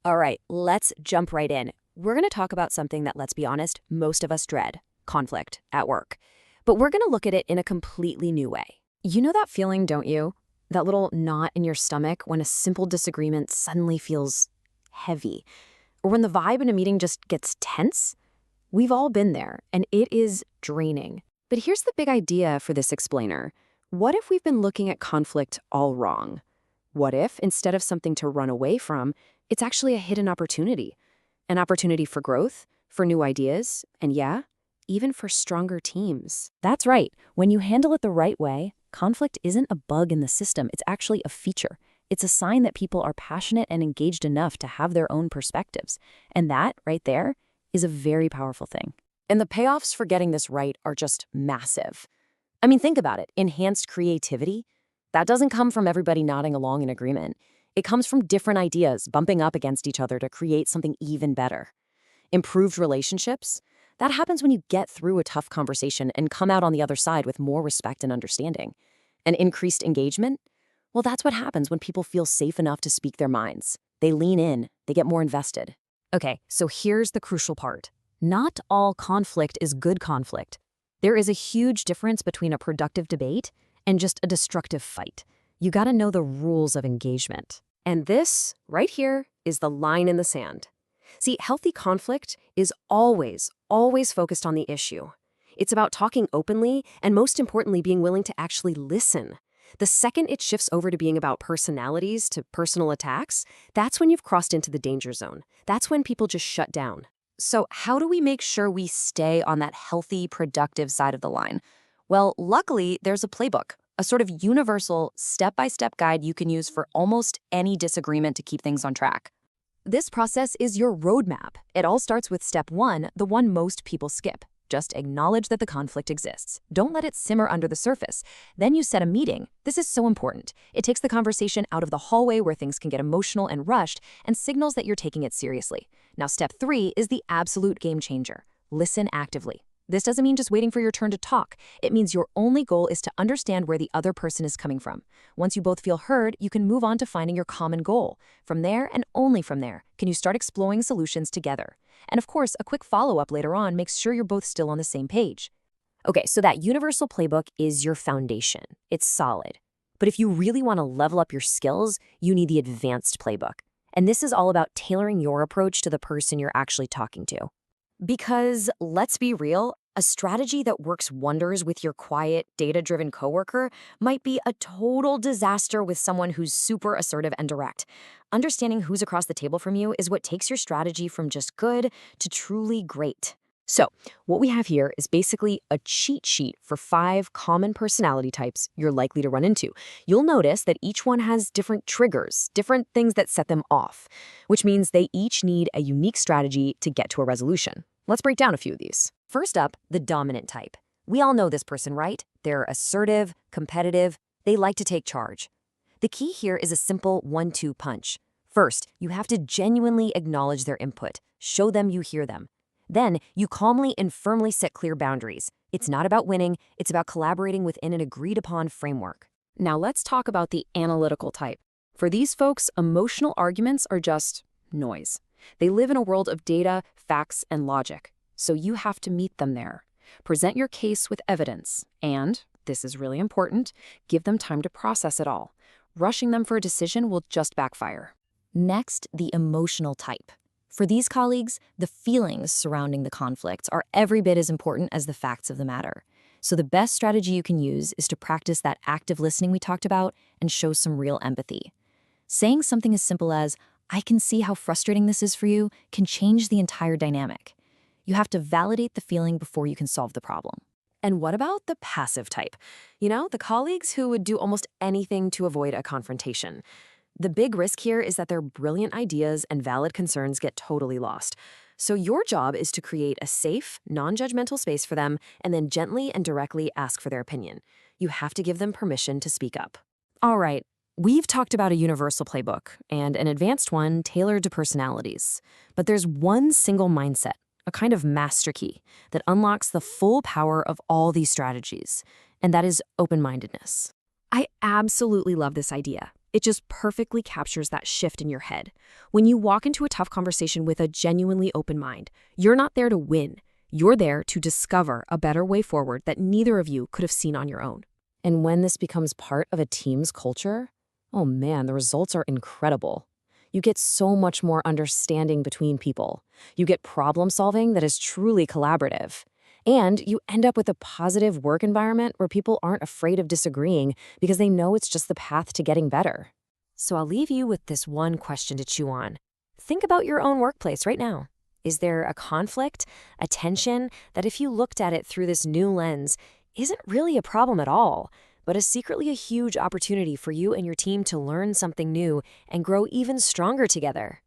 All right, let's jump right in. We're going to talk about something that, let's be honest, most of us dread: conflict at work. But we're going to look at it in a completely new way. You know that feeling, don't you? That little knot in your stomach when a simple disagreement suddenly feels heavy, or when the vibe in a meeting just gets tense? We've all been there, and it is draining. But here's the big idea for this explainer. What if we've been looking at conflict all wrong? What if, instead of something to run away from, it's actually a hidden opportunity? An opportunity for growth, for new ideas, and yeah, even for stronger teams. That's right. When you handle it the right way, conflict isn't a bug in the system, it's actually a feature. It's a sign that people are passionate and engaged enough to have their own perspectives. And that, right there, is a very powerful thing. And the payoffs for getting this right are just massive. I mean, think about it. Enhanced creativity, that doesn't come from everybody nodding along in agreement. It comes from different ideas bumping up against each other to create something even better. Improved relationships, that happens when you get through a tough conversation and come out on the other side with more respect and understanding. And increased engagement, well, that's what happens when people feel safe enough to speak their minds. They lean in, they get more invested. Okay, so here's the crucial part. Not all conflict is good conflict. There is a huge difference between a productive debate and just a destructive fight. You gotta know the rules of engagement. And this, right here, is the line in the sand. See, healthy conflict is always focused on the issue. It's about talking openly and, most importantly, being willing to actually listen. The second it shifts over to being about personalities, to personal attacks, that's when you've crossed into the danger zone. That's when people just shut down. So how do we make sure we stay on that healthy, productive side of the line? Well, luckily, there's a playbook, a sort of universal step-by-step guide you can use for almost any disagreement to keep things on track. This process is your roadmap. It all starts with step 1, the one most people skip. Just acknowledge that the conflict exists. Don't let it simmer under the surface. Then you set a meeting. This is so important. It takes the conversation out of the hallway where things can get emotional and rushed and signals that you're taking it seriously. Now, step 3 is the absolute game changer. Listen actively. This doesn't mean just waiting for your turn to talk. It means your only goal is to understand where the other person is coming from. Once you both feel heard, you can move on to finding your common goal. From there, and only from there, can you start exploring solutions together. And of course, a quick follow-up later on makes sure you're both still on the same page. Okay, so that universal playbook is your foundation. It's solid. But if you really want to level up your skills, you need the advanced playbook. And this is all about tailoring your approach to the person you're actually talking to. Because, let's be real, a strategy that works wonders with your quiet, data-driven coworker might be a total disaster with someone who's super assertive and direct. Understanding who's across the table from you is what takes your strategy from just good to truly great. So, what we have here is basically a cheat sheet for 5 common personality types you're likely to run into. You'll notice that each one has different triggers, different things that set them off, which means they each need a unique strategy to get to a resolution. Let's break down a few of these. First up, the dominant type. We all know this person, right? They're assertive, competitive, they like to take charge. The key here is a simple 1-2 punch. First, you have to genuinely acknowledge their input. Show them you hear them. Then, you calmly and firmly set clear boundaries. It's not about winning, it's about collaborating within an agreed-upon framework. Now let's talk about the analytical type. For these folks, emotional arguments are just noise. They live in a world of data, facts, and logic. So you have to meet them there. Present your case with evidence, and, this is really important, give them time to process it all. Rushing them for a decision will just backfire. Next, the emotional type. For these colleagues, the feelings surrounding the conflicts are every bit as important as the facts of the matter. So the best strategy you can use is to practice that active listening we talked about and show some real empathy. Saying something as simple as, "I can see how frustrating this is for you," can change the entire dynamic. You have to validate the feeling before you can solve the problem. And what about the passive type? You know, the colleagues who would do almost anything to avoid a confrontation. The big risk here is that their brilliant ideas and valid concerns get totally lost. So your job is to create a safe, non-judgmental space for them and then gently and directly ask for their opinion. You have to give them permission to speak up. All right, we've talked about a universal playbook and an advanced one tailored to personalities. But there's one single mindset, a kind of master key, that unlocks the full power of all these strategies, and that is open-mindedness. I absolutely love this idea. It just perfectly captures that shift in your head. When you walk into a tough conversation with a genuinely open mind, you're not there to win. You're there to discover a better way forward that neither of you could have seen on your own. And when this becomes part of a team's culture, oh man, the results are incredible. You get so much more understanding between people. You get problem solving that is truly collaborative. And you end up with a positive work environment where people aren't afraid of disagreeing because they know it's just the path to getting better. So I'll leave you with this one question to chew on. Think about your own workplace right now. Is there a conflict, a tension that if you looked at it through this new lens, isn't really a problem at all, but is secretly a huge opportunity for you and your team to learn something new and grow even stronger together?